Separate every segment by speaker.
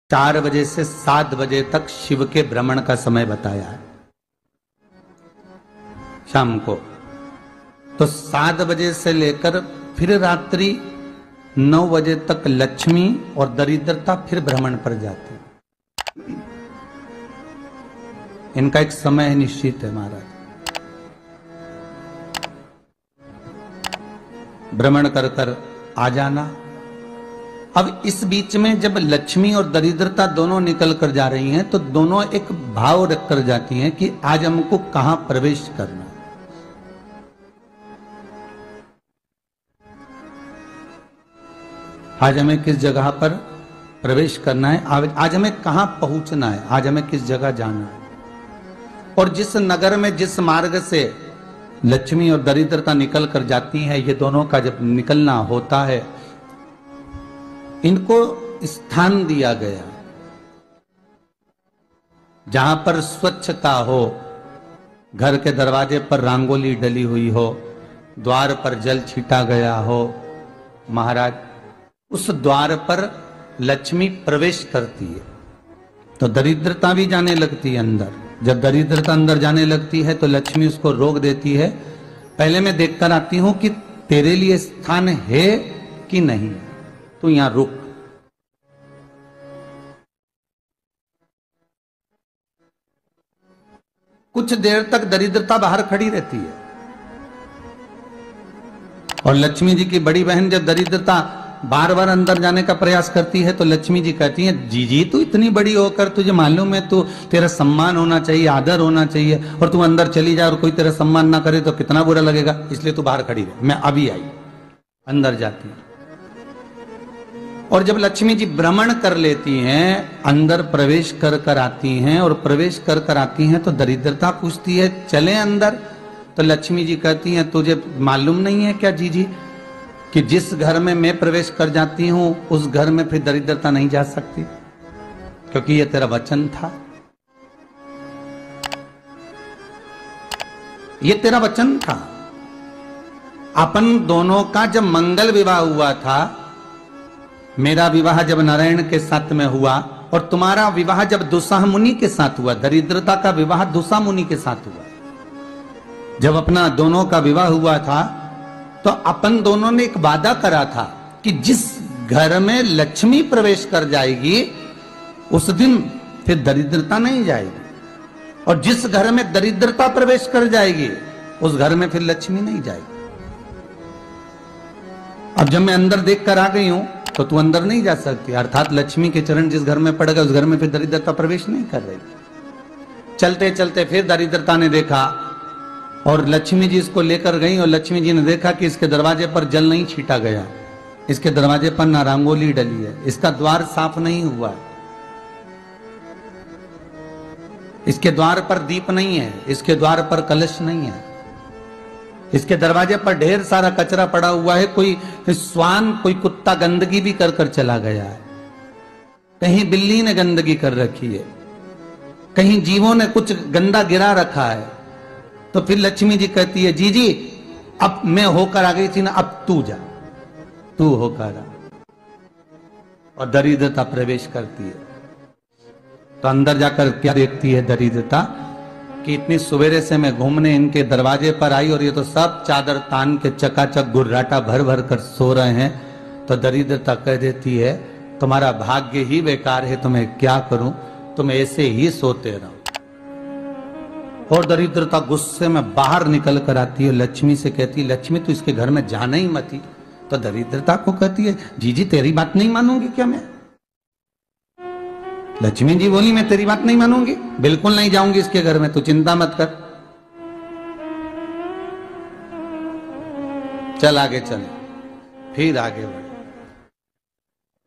Speaker 1: 4 बजे से 7 बजे तक शिव के भ्रमण का समय बताया है शाम को। तो 7 बजे से लेकर फिर रात्रि 9 बजे तक लक्ष्मी और दरिद्रता फिर भ्रमण पर जाती है। इनका एक समय निश्चित है महाराज, भ्रमण कर कर आ जाना। अब इस बीच में जब लक्ष्मी और दरिद्रता दोनों निकल कर जा रही हैं तो दोनों एक भाव रख कर जाती हैं कि आज हमको कहां प्रवेश करना है। आज हमें किस जगह पर प्रवेश करना है, आज हमें कहां पहुंचना है, आज हमें किस जगह जाना है। और जिस नगर में जिस मार्ग से लक्ष्मी और दरिद्रता निकल कर जाती हैं, ये दोनों का जब निकलना होता है, इनको स्थान दिया गया जहां पर स्वच्छता हो, घर के दरवाजे पर रंगोली डली हुई हो, द्वार पर जल छीटा गया हो। महाराज उस द्वार पर लक्ष्मी प्रवेश करती है तो दरिद्रता भी जाने लगती है अंदर। जब दरिद्रता अंदर जाने लगती है तो लक्ष्मी उसको रोक देती है, पहले मैं देखकर आती हूं कि तेरे लिए स्थान है कि नहीं, तू यहां रुक। कुछ देर तक दरिद्रता बाहर खड़ी रहती है और लक्ष्मी जी की बड़ी बहन जब दरिद्रता बार बार अंदर जाने का प्रयास करती है तो लक्ष्मी जी कहती हैं, जी तू इतनी बड़ी होकर तुझे मालूम है तू तेरा सम्मान होना चाहिए, आदर होना चाहिए, और तू अंदर चली जाए और कोई तेरा सम्मान ना करे तो कितना बुरा लगेगा, इसलिए तू बाहर खड़ी रहे, मैं अभी आई। अंदर जाती है और जब लक्ष्मी जी भ्रमण कर लेती हैं, अंदर प्रवेश कर कर आती हैं और प्रवेश कर कर आती हैं तो दरिद्रता पूछती है चले अंदर। तो लक्ष्मी जी कहती हैं, तुझे मालूम नहीं है क्या जीजी कि जिस घर में मैं प्रवेश कर जाती हूं उस घर में फिर दरिद्रता नहीं जा सकती, क्योंकि यह तेरा वचन था, यह तेरा वचन था। अपन दोनों का जब मंगल विवाह हुआ था, मेरा विवाह जब नारायण के साथ में हुआ और तुम्हारा विवाह जब दुस्साह मुनि के साथ हुआ, दरिद्रता का विवाह दुस्साह मुनि के साथ हुआ। जब अपना दोनों का विवाह हुआ था तो अपन दोनों ने एक वादा करा था कि जिस घर में लक्ष्मी प्रवेश कर जाएगी उस दिन फिर दरिद्रता नहीं जाएगी, और जिस घर में दरिद्रता प्रवेश कर जाएगी उस घर में फिर लक्ष्मी नहीं जाएगी। अब जब मैं अंदर देख कर आ गई हूं तो तू अंदर नहीं जा सकती, अर्थात लक्ष्मी के चरण जिस घर में पड़ गए उस घर में फिर दरिद्रता प्रवेश नहीं कर रही। चलते चलते फिर दरिद्रता ने देखा और लक्ष्मी जी इसको लेकर गई और लक्ष्मी जी ने देखा कि इसके दरवाजे पर जल नहीं छीटा गया, इसके दरवाजे पर ना रंगोली डली है, इसका द्वार साफ नहीं हुआ है, इसके द्वार पर दीप नहीं है, इसके द्वार पर कलश नहीं है, इसके दरवाजे पर ढेर सारा कचरा पड़ा हुआ है, कोई स्वान कोई कुत्ता गंदगी भी कर कर चला गया है, कहीं बिल्ली ने गंदगी कर रखी है, कहीं जीवों ने कुछ गंदा गिरा रखा है। तो फिर लक्ष्मी जी कहती है, जी अब मैं होकर आ गई थी ना, अब तू जा, तू होकर आ। और दरिद्रता प्रवेश करती है तो अंदर जाकर क्या देखती है दरिद्रता कि इतनी सवेरे से मैं घूमने इनके दरवाजे पर आई और ये तो सब चादर तान के चकाचक गुर्राटा भर भर कर सो रहे हैं। तो दरिद्रता कह देती है, तुम्हारा भाग्य ही बेकार है, तुम्हें क्या करूं, तुम ऐसे ही सोते रहो। और दरिद्रता गुस्से में बाहर निकल कर आती है, लक्ष्मी से कहती है, लक्ष्मी तू इसके घर में जाना ही मत ही। तो दरिद्रता को कहती है, जी तेरी बात नहीं मानूंगी क्या मैं? लक्ष्मी जी बोली, मैं तेरी बात नहीं मानूंगी, बिल्कुल नहीं जाऊंगी इसके घर में, तू चिंता मत कर, चल आगे चल। फिर आगे बढ़े।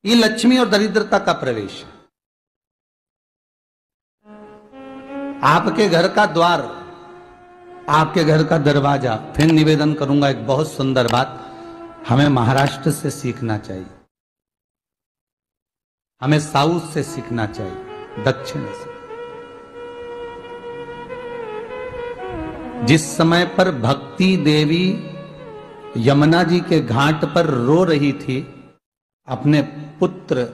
Speaker 1: ये लक्ष्मी और दरिद्रता का प्रवेश। आपके घर का द्वार, आपके घर का दरवाजा। फिर निवेदन करूंगा एक बहुत सुंदर बात, हमें महाराष्ट्र से सीखना चाहिए, हमें साउथ से सीखना चाहिए, दक्षिण से। जिस समय पर भक्ति देवी यमुना जी के घाट पर रो रही थी अपने पुत्र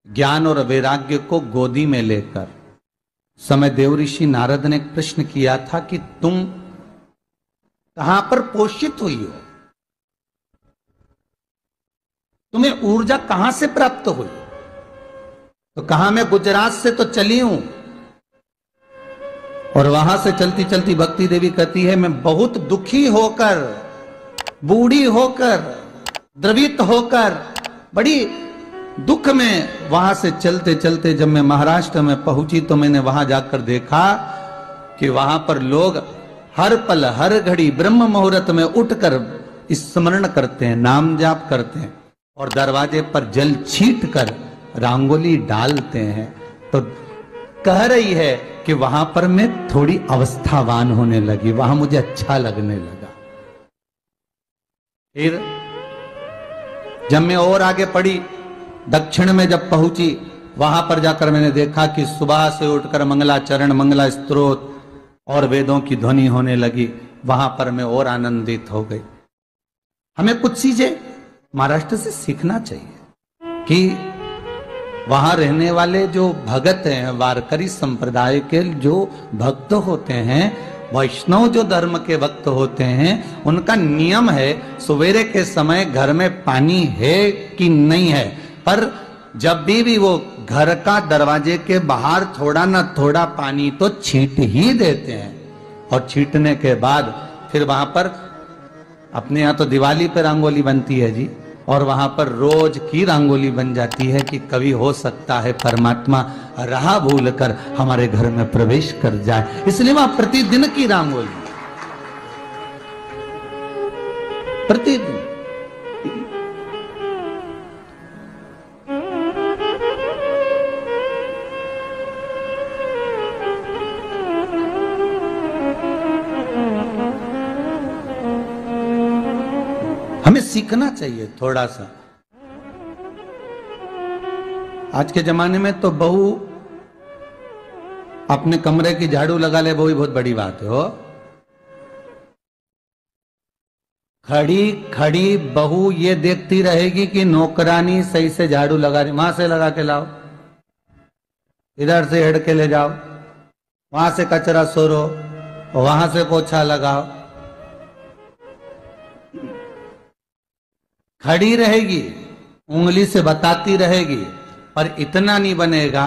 Speaker 1: ज्ञान और वैराग्य को गोदी में लेकर समय देवऋषि नारद ने प्रश्न किया था कि तुम कहां पर पोषित हुई हो, तुम्हें ऊर्जा कहां से प्राप्त हुई? तो कहा मैं गुजरात से तो चली हूं। और वहां से चलती चलती भक्ति देवी कहती है मैं बहुत दुखी होकर, बूढ़ी होकर, द्रवित होकर, बड़ी दुख में वहां से चलते चलते जब मैं महाराष्ट्र में पहुंची तो मैंने वहां जाकर देखा कि वहां पर लोग हर पल हर घड़ी ब्रह्म मुहूर्त में उठकर स्मरण करते हैं, नाम जाप करते हैं और दरवाजे पर जल छीट कर रंगोली डालते हैं। तो कह रही है कि वहां पर मैं थोड़ी अवस्थावान होने लगी, वहां मुझे अच्छा लगने लगा। फिर जब मैं और आगे पढ़ी, दक्षिण में जब पहुंची, वहां पर जाकर मैंने देखा कि सुबह से उठकर मंगलाचरण, मंगला स्तोत्र और वेदों की ध्वनि होने लगी। वहां पर मैं और आनंदित हो गई। हमें कुछ चीजें महाराष्ट्र से सीखना चाहिए कि वहां रहने वाले जो भगत हैं, वारकरी संप्रदाय के जो भक्त होते हैं, वैष्णव जो धर्म के भक्त होते हैं, उनका नियम है सवेरे के समय घर में पानी है कि नहीं है, पर जब भी वो घर का दरवाजे के बाहर थोड़ा ना थोड़ा पानी तो छींट ही देते हैं। और छींटने के बाद फिर वहां पर अपने यहाँ तो दिवाली पर रंगोली बनती है जी, और वहां पर रोज की रंगोली बन जाती है कि कभी हो सकता है परमात्मा राह भूल कर हमारे घर में प्रवेश कर जाए, इसलिए वहां प्रतिदिन की रंगोली, प्रतिदिन। हमें सीखना चाहिए थोड़ा सा। आज के जमाने में तो बहू अपने कमरे की झाड़ू लगा ले, वो ही बहुत बड़ी बात है। हो खड़ी खड़ी बहू ये देखती रहेगी कि नौकरानी सही से झाड़ू लगा रही, वहां से लगा के लाओ, इधर से हेड के ले जाओ, वहां से कचरा सोरो, वहां से पोछा लगाओ। खड़ी रहेगी, उंगली से बताती रहेगी, पर इतना नहीं बनेगा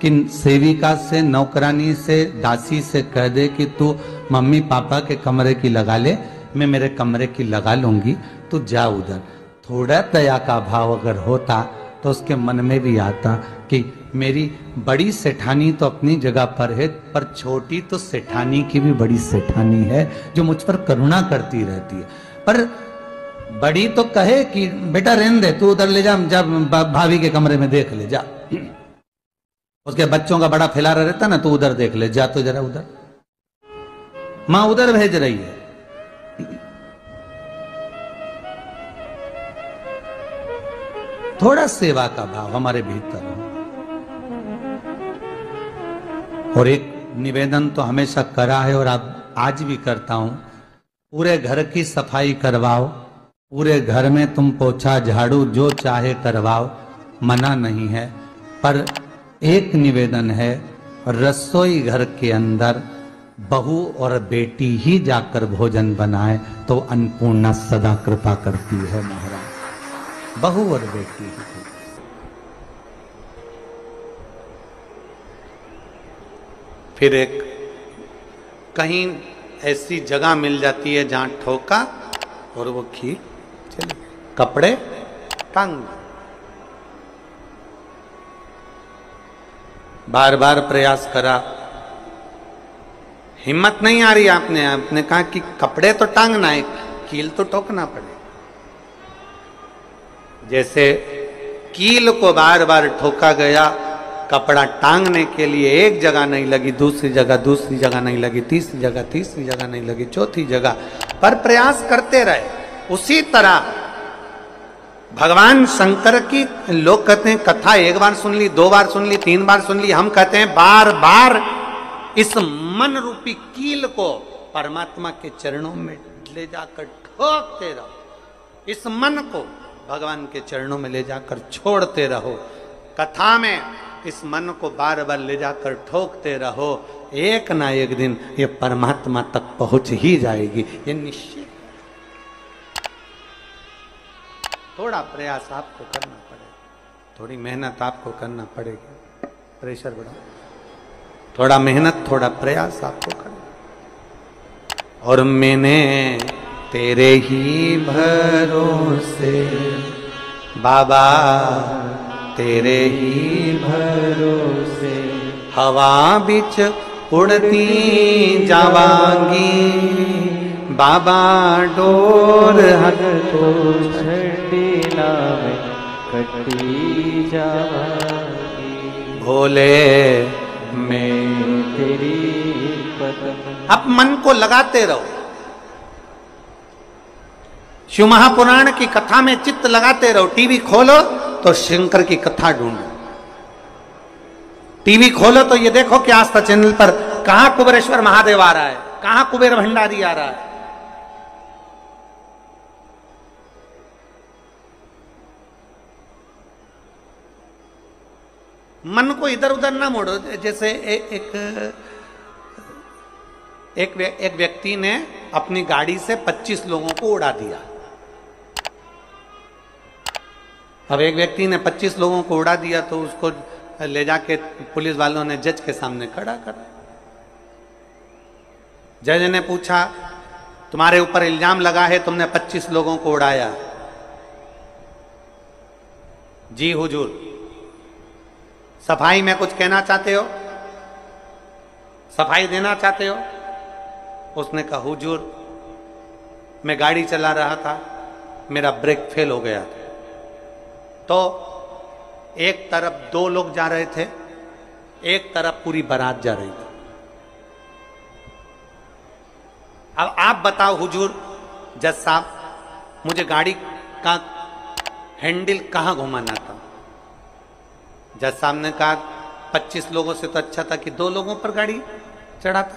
Speaker 1: कि सेविका से, नौकरानी से, दासी से कह दे कि तू मम्मी पापा के कमरे की लगा ले, मैं मेरे कमरे की लगा लूंगी, तू जा उधर। थोड़ा दया का भाव अगर होता तो उसके मन में भी आता कि मेरी बड़ी सेठानी तो अपनी जगह पर है, पर छोटी तो सेठानी की भी बड़ी सेठानी है जो मुझ पर करुणा करती रहती है। पर बड़ी तो कहे कि बेटा रहने दे, तू उधर ले जा, जब भाभी के कमरे में देख ले जा, उसके बच्चों का बड़ा फैलारा रहता ना, तू उधर देख ले जा, तो जरा उधर, मां उधर भेज रही है। थोड़ा सेवा का भाव हमारे भीतर हो। और एक निवेदन तो हमेशा करा है और अब आज भी करता हूं, पूरे घर की सफाई करवाओ, पूरे घर में तुम पोछा झाड़ू जो चाहे करवाओ, मना नहीं है, पर एक निवेदन है, रसोई घर के अंदर बहू और बेटी ही जाकर भोजन बनाए तो अन्नपूर्णा सदा कृपा करती है महाराज, बहू और बेटी ही। फिर एक कहीं ऐसी जगह मिल जाती है जहां ठोका और वो खींच चलिए, कपड़े टांग, बार बार प्रयास करा, हिम्मत नहीं आ रही। आपने कहा कि कपड़े तो टांगना है, कील तो ठोकना पड़े। जैसे कील को बार बार ठोका गया, कपड़ा टांगने के लिए एक जगह नहीं लगी, दूसरी जगह नहीं लगी, तीसरी जगह नहीं लगी, चौथी जगह पर प्रयास करते रहे। उसी तरह भगवान शंकर की, लोग कहते हैं कथा एक बार सुन ली, 2 बार सुन ली, 3 बार सुन ली, हम कहते हैं बार बार इस मन रूपी कील को परमात्मा के चरणों में ले जाकर ठोकते रहो, इस मन को भगवान के चरणों में ले जाकर छोड़ते रहो, कथा में इस मन को बार बार ले जाकर ठोकते रहो, एक ना एक दिन ये परमात्मा तक पहुंच ही जाएगी, ये निश्चित। थोड़ा प्रयास आपको करना पड़ेगा, थोड़ी मेहनत आपको करना पड़ेगी। प्रेशर बढ़ाओ, थोड़ा मेहनत थोड़ा प्रयास आपको करना। और मैंने तेरे ही भरोसे बाबा, तेरे ही भरोसे हवा बिच उड़ती जावांगी बाबा, डोर हर तो छड़ीला में कटी जावांगी भोले मैं तेरी कदम। अब मन को लगाते रहो, शिव महापुराण की कथा में चित्त लगाते रहो। टीवी खोलो तो शंकर की कथा ढूंढो, टीवी खोलो तो ये देखो कि आस्था चैनल पर कहां कुबेरेश्वर महादेव आ रहा है, कहां कुबेर भंडारी आ रहा है। मन को इधर उधर ना मोड़ो। जैसे एक व्यक्ति ने अपनी गाड़ी से 25 लोगों को उड़ा दिया। अब एक व्यक्ति ने 25 लोगों को उड़ा दिया तो उसको ले जाके पुलिस वालों ने जज के सामने खड़ा करा। जज ने पूछा, तुम्हारे ऊपर इल्जाम लगा है तुमने 25 लोगों को उड़ाया। जी हुजूर, सफाई में कुछ कहना चाहते हो, सफाई देना चाहते हो? उसने कहा, हुजूर मैं गाड़ी चला रहा था, मेरा ब्रेक फेल हो गया था, तो एक तरफ 2 लोग जा रहे थे, एक तरफ पूरी बारात जा रही थी। अब आप बताओ हुजूर जज साहब, मुझे गाड़ी का हैंडल कहां घुमाना था? जज साहब ने कहा 25 लोगों से तो अच्छा था कि 2 लोगों पर गाड़ी चढ़ाता,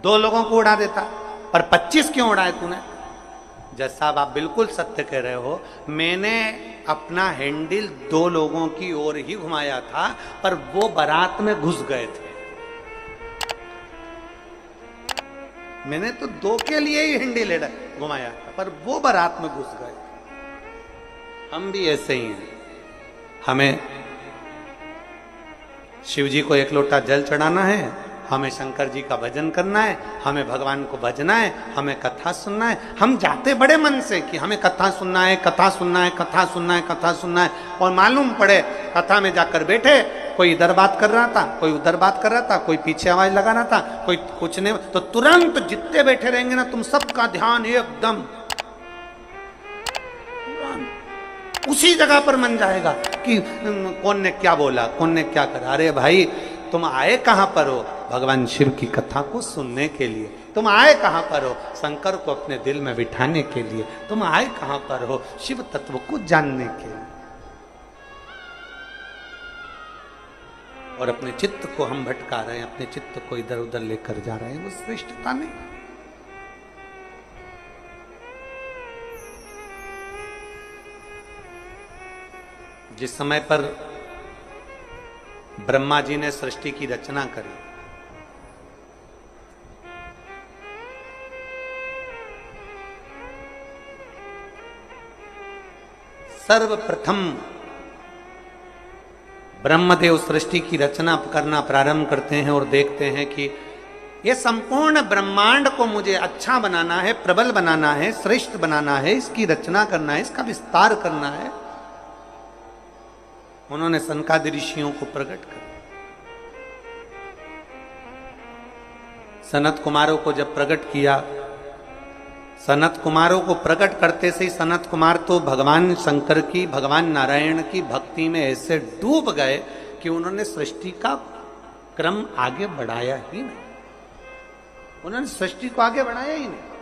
Speaker 1: 2 लोगों को उड़ा देता, पर 25 क्यों उड़ाए तूने? जज साहब आप बिल्कुल सत्य कह रहे हो, मैंने अपना हैंडल 2 लोगों की ओर ही घुमाया था, पर वो बारात में घुस गए थे। मैंने तो 2 के लिए ही हैंडल घुमाया था, पर वो बारात में घुस गए। हम भी ऐसे ही हैं, हमें शिव जी को 1 लोटा जल चढ़ाना है, हमें शंकर जी का भजन करना है, हमें भगवान को भजना है, हमें कथा सुनना है। हम जाते बड़े मन से कि हमें कथा सुनना है, कथा सुनना है, कथा सुनना है, कथा सुनना है, और मालूम पड़े कथा में जाकर बैठे, कोई इधर बात कर रहा था, कोई उधर बात कर रहा था, कोई पीछे आवाज लगा रहा था, कोई कुछ नहीं, तो तुरंत जितने बैठे रहेंगे ना, तुम सबका ध्यान एकदम उसी जगह पर मन जाएगा कि कौन ने क्या बोला, कौन ने क्या करा। अरे भाई, तुम आए कहां पर हो? भगवान शिव की कथा को सुनने के लिए। तुम आए कहां पर हो? शंकर को अपने दिल में बिठाने के लिए। तुम आए कहां पर हो? शिव तत्व को जानने के लिए। और अपने चित्त को हम भटका रहे हैं, अपने चित्त को इधर उधर लेकर जा रहे हैं, वो श्रेष्ठता नहीं। जिस समय पर ब्रह्मा जी ने सृष्टि की रचना करी, सर्वप्रथम ब्रह्मदेव सृष्टि की रचना करना प्रारंभ करते हैं और देखते हैं कि ये संपूर्ण ब्रह्मांड को मुझे अच्छा बनाना है, प्रबल बनाना है, श्रेष्ठ बनाना है, इसकी रचना करना है, इसका विस्तार करना है। उन्होंने सनकादि ऋषियों को प्रकट कर, सनत कुमारों को जब प्रकट किया, सनत कुमारों को प्रकट करते से ही सनत कुमार तो भगवान शंकर की, भगवान नारायण की भक्ति में ऐसे डूब गए कि उन्होंने सृष्टि का क्रम आगे बढ़ाया ही नहीं। उन्होंने सृष्टि को आगे बढ़ाया ही नहीं।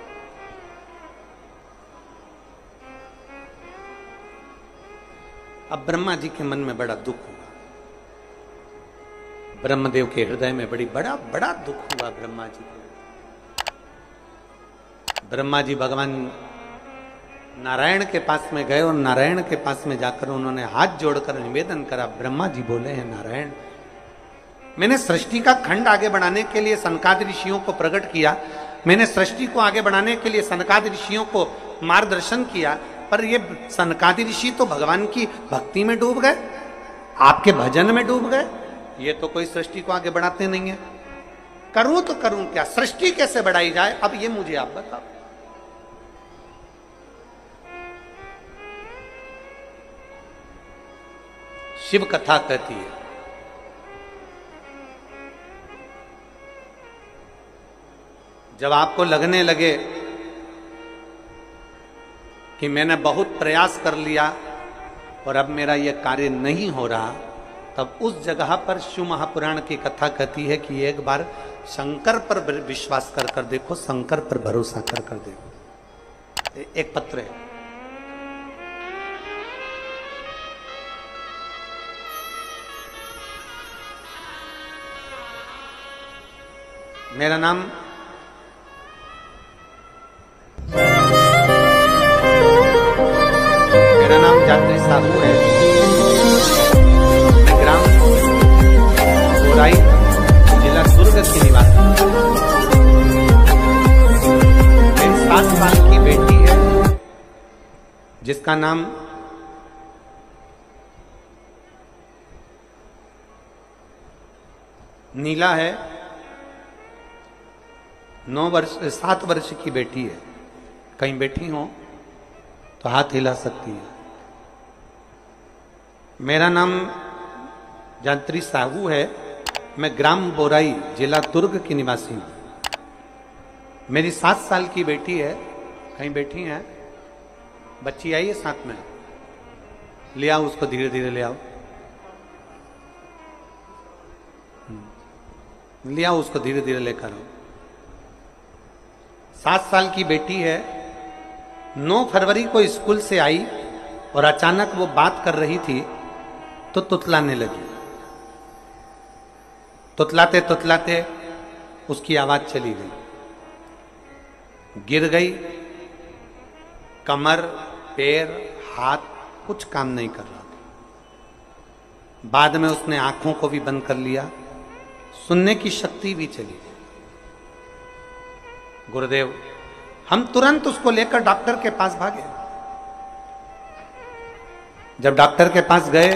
Speaker 1: अब ब्रह्मा जी के मन में बड़ा दुख हुआ, ब्रह्मदेव के हृदय में बड़ा दुख हुआ ब्रह्मा जी को। ब्रह्मा जी भगवान नारायण के पास में गए और नारायण के पास में जाकर उन्होंने हाथ जोड़कर निवेदन करा। ब्रह्मा जी बोले हैं, नारायण, मैंने सृष्टि का खंड आगे बढ़ाने के लिए सनकादि ऋषियों को प्रकट किया, मैंने सृष्टि को आगे बढ़ाने के लिए सनकादि ऋषियों को मार्गदर्शन किया, पर ये सनकादि ऋषि तो भगवान की भक्ति में डूब गए, आपके भजन में डूब गए, ये तो कोई सृष्टि को आगे बढ़ाते नहीं है। करूं तो करूं क्या, सृष्टि कैसे बढ़ाई जाए, अब ये मुझे आप बताओ। शिव कथा कहती है, जब आपको लगने लगे कि मैंने बहुत प्रयास कर लिया और अब मेरा यह कार्य नहीं हो रहा, तब उस जगह पर शिव महापुराण की कथा कहती है कि एक बार शंकर पर विश्वास कर देखो, शंकर पर भरोसा कर देखो। एक पत्र है, मेरा नाम जात्री साहू है, मैं ग्राम बोराई जिला दुर्ग की निवासी। मेरी 7 साल की बेटी है जिसका नाम नीला है। 7 वर्ष की बेटी है। कहीं बैठी हो तो हाथ हिला सकती है। मेरा नाम जात्री साहू है, मैं ग्राम बोराई जिला दुर्ग की निवासी हूं। मेरी 7 साल की बेटी है, कहीं बैठी है, बच्ची आई है साथ में, ले आओ उसको, धीरे धीरे ले आओ, ले आओ उसको, धीरे धीरे लेकर आओ। 7 साल की बेटी है, 9 फरवरी को स्कूल से आई और अचानक वो बात कर रही थी तो तुतलाने लगी। तुतलाते तुतलाते उसकी आवाज चली गई, गिर गई, कमर, पैर, हाथ कुछ काम नहीं कर रहा था। बाद में उसने आंखों को भी बंद कर लिया, सुनने की शक्ति भी चली गई। गुरुदेव, हम तुरंत उसको लेकर डॉक्टर के पास भागे। जब डॉक्टर के पास गए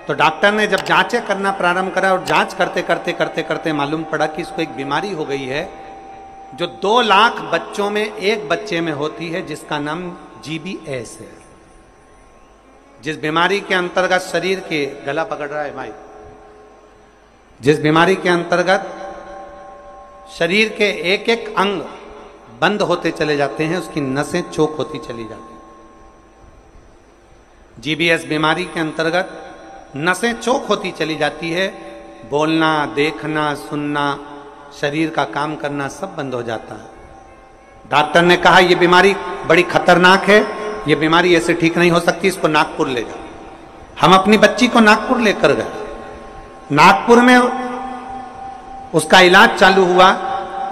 Speaker 1: तो डॉक्टर ने जब जांचें करना प्रारंभ करा और जांच करते करते करते करते मालूम पड़ा कि इसको एक बीमारी हो गई है जो 2 लाख बच्चों में एक बच्चे में होती है, जिसका नाम GBS है। जिस बीमारी के अंतर्गत शरीर के, गला पकड़ रहा है भाई, जिस बीमारी के अंतर्गत शरीर के एक एक अंग बंद होते चले जाते हैं, उसकी नसें चोक होती चली जाती हैं। GBS बीमारी के अंतर्गत नसें चोक होती चली जाती है, बोलना, देखना, सुनना, शरीर का काम करना सब बंद हो जाता है। डॉक्टर ने कहा यह बीमारी बड़ी खतरनाक है, यह बीमारी ऐसे ठीक नहीं हो सकती, इसको नागपुर ले जाओ। हम अपनी बच्ची को नागपुर लेकर गए। नागपुर में उसका इलाज चालू हुआ।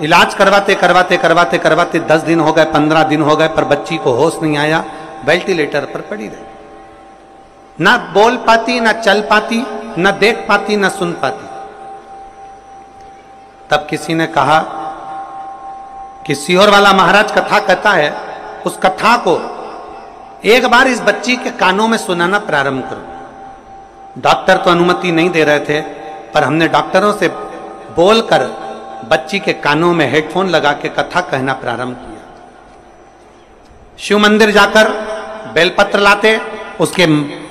Speaker 1: इलाज करवाते करवाते करवाते करवाते 10 दिन हो गए, 15 दिन हो गए, पर बच्ची को होश नहीं आया, वेंटिलेटर पर पड़ी रही। ना बोल पाती, ना चल पाती, ना देख पाती, ना सुन पाती। तब किसी ने कहा कि सीहोर वाला महाराज कथा कहता है, उस कथा को एक बार इस बच्ची के कानों में सुनाना प्रारंभ करो। डॉक्टर तो अनुमति नहीं दे रहे थे, पर हमने डॉक्टरों से बोलकर बच्ची के कानों में हेडफोन लगा के कथा कहना प्रारंभ किया। शिव मंदिर जाकर बेलपत्र लाते, उसके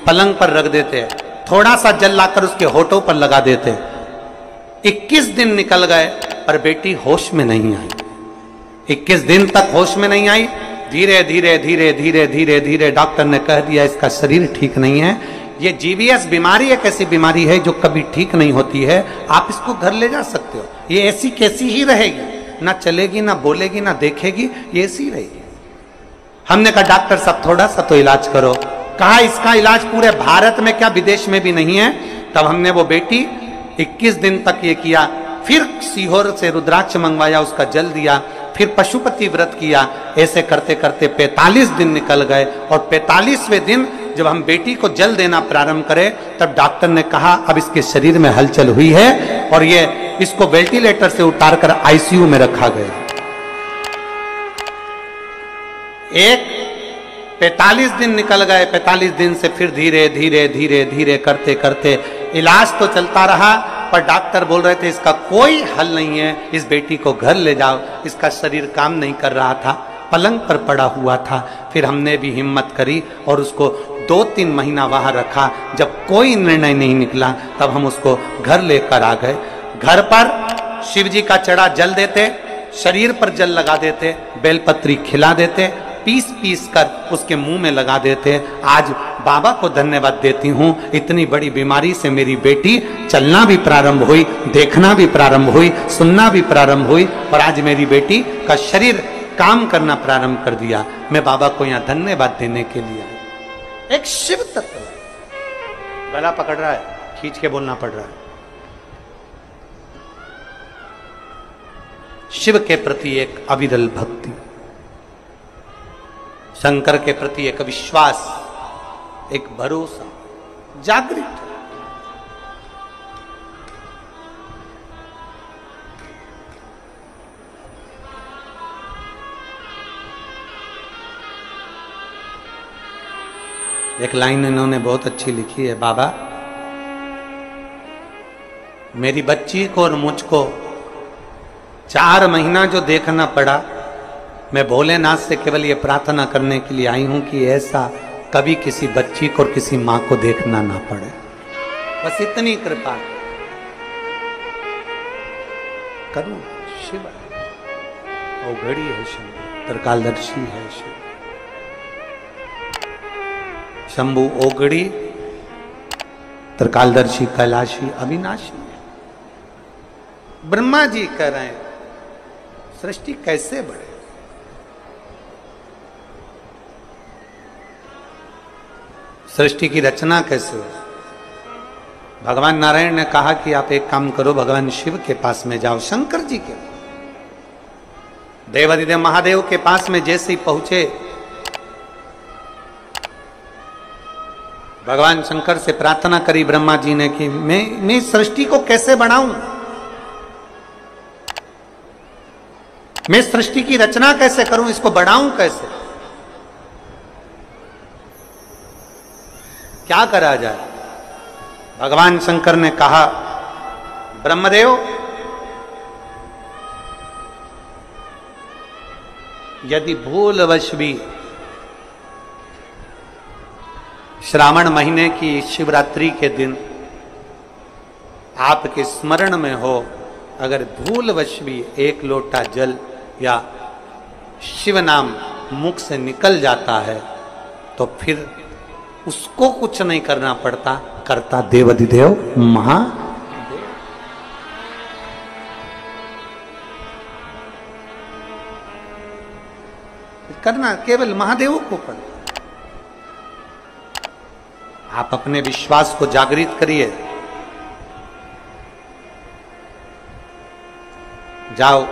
Speaker 1: पलंग पर रख देते, थोड़ा सा जल लाकर उसके होठों पर लगा देते। 21 दिन निकल गए पर बेटी होश में नहीं आई। 21 दिन तक होश में नहीं आई। धीरे धीरे धीरे धीरे धीरे धीरे डॉक्टर ने कह दिया इसका शरीर ठीक नहीं है, ये GBS बीमारी एक ऐसी बीमारी है जो कभी ठीक नहीं होती है, आप इसको घर ले जा सकते हो, ये ऐसी कैसी ही रहेगी, ना चलेगी, ना बोलेगी, ना देखेगी, ये ऐसी रहेगी। हमने कहा डॉक्टर साहब थोड़ा सा तो इलाज करो। कहा इसका इलाज पूरे भारत में क्या विदेश में भी नहीं है। तब हमने वो बेटी 21 दिन तक ये किया, फिर सीहोर से रुद्राक्ष मंगवाया, उसका जल दिया, फिर पशुपति व्रत किया। ऐसे करते करते 45 दिन निकल गए और 45वें दिन जब हम बेटी को जल देना प्रारंभ करें तब डॉक्टर ने कहा अब इसके शरीर में हलचल हुई है और ये इसको वेंटिलेटर से उतारकर आईसीयू में रखा गया। एक 45 दिन निकल गए। 45 दिन से फिर धीरे धीरे धीरे धीरे करते करते इलाज तो चलता रहा, पर डॉक्टर बोल रहे थे इसका कोई हल नहीं है, इस बेटी को घर ले जाओ। इसका शरीर काम नहीं कर रहा था, पलंग पर पड़ा हुआ था। फिर हमने भी हिम्मत करी और उसको 2-3 महीना वहां रखा। जब कोई निर्णय नहीं निकला तब हम उसको घर लेकर आ गए। घर पर शिव जी का चढ़ा जल देते, शरीर पर जल लगा देते, बेलपत्री खिला देते, पीस पीस कर उसके मुंह में लगा देते। आज बाबा को धन्यवाद देती हूँ, इतनी बड़ी बीमारी से मेरी बेटी चलना भी प्रारंभ हुई, देखना भी प्रारंभ हुई, सुनना भी प्रारंभ हुई और आज मेरी बेटी का शरीर काम करना प्रारंभ कर दिया। मैं बाबा को यहाँ धन्यवाद देने के लिए एक शिव तत्व। गला पकड़ रहा है, खींच के बोलना पड़ रहा है। शिव के प्रति एक अविरल भक्ति, शंकर के प्रति एक विश्वास, एक भरोसा जागृत। एक लाइन इन्होंने बहुत अच्छी लिखी है, बाबा मेरी बच्ची को और मुझको 4 महीना जो देखना पड़ा, मैं भोलेनाथ से केवल ये प्रार्थना करने के लिए आई हूं कि ऐसा कभी किसी बच्ची को और किसी मां को देखना ना पड़े। बस इतनी कृपा करूं। शिव औघड़ी है, शिव त्रिकालदर्शी है, शिव शंभु ओगड़ी, त्रिकालदर्शी, कैलाशी, अविनाशी। ब्रह्मा जी कह रहे हैं सृष्टि कैसे बढ़े, सृष्टि की रचना कैसे हो। भगवान नारायण ने कहा कि आप एक काम करो, भगवान शिव के पास में जाओ, शंकर जी के देवादिदेव महादेव के पास में जैसे ही पहुंचे, भगवान शंकर से प्रार्थना करी ब्रह्मा जी ने कि मैं सृष्टि को कैसे बढ़ाऊं, मैं सृष्टि की रचना कैसे करूं, इसको बढ़ाऊं कैसे, क्या करा जाए। भगवान शंकर ने कहा ब्रह्मदेव यदि भूलवश भी श्रावण महीने की शिवरात्रि के दिन आपके स्मरण में हो, अगर भूलवश भी एक लोटा जल या शिव नाम मुख से निकल जाता है तो फिर उसको कुछ नहीं करना पड़ता, करता देवाधिदेव महादेव। करना केवल महादेव को पड़ता। आप अपने विश्वास को जागृत करिए, जाओ।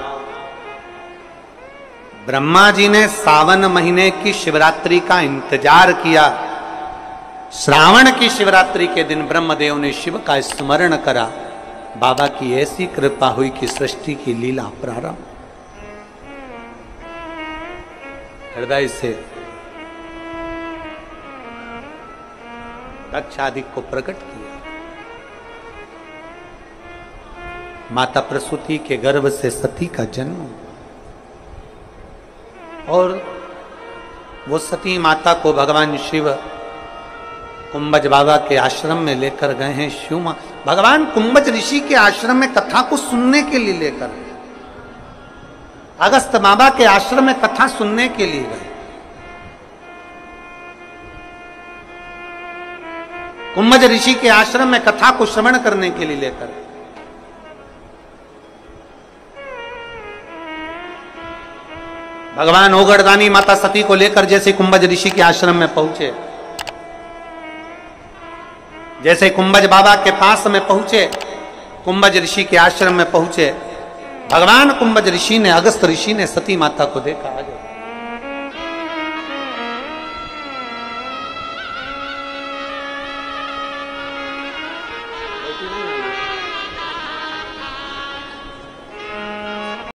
Speaker 1: ब्रह्मा जी ने सावन महीने की शिवरात्रि का इंतजार किया। श्रावण की शिवरात्रि के दिन ब्रह्मदेव ने शिव का स्मरण करा। बाबा की ऐसी कृपा हुई कि सृष्टि की लीला प्रारंभ। हृदय से दक्षादिक को प्रकट किया। माता प्रसूति के गर्भ से सती का जन्म, और वो सती माता को भगवान शिव कुंभज बाबा के आश्रम में लेकर गए हैं। शिव मां भगवान कुंभज ऋषि के आश्रम में कथा को सुनने के लिए लेकर, अगस्त बाबा के आश्रम में कथा सुनने के लिए गए। कुंभज ऋषि के आश्रम में कथा को श्रवण करने के लिए लेकर, भगवान ओगड़दानी माता सती को लेकर जैसे कुंभज ऋषि के आश्रम में पहुंचे, जैसे कुंभज बाबा के पास में पहुंचे, कुंभज ऋषि के आश्रम में पहुंचे, भगवान कुंभज ऋषि ने, अगस्त ऋषि ने सती माता को देखा, आगे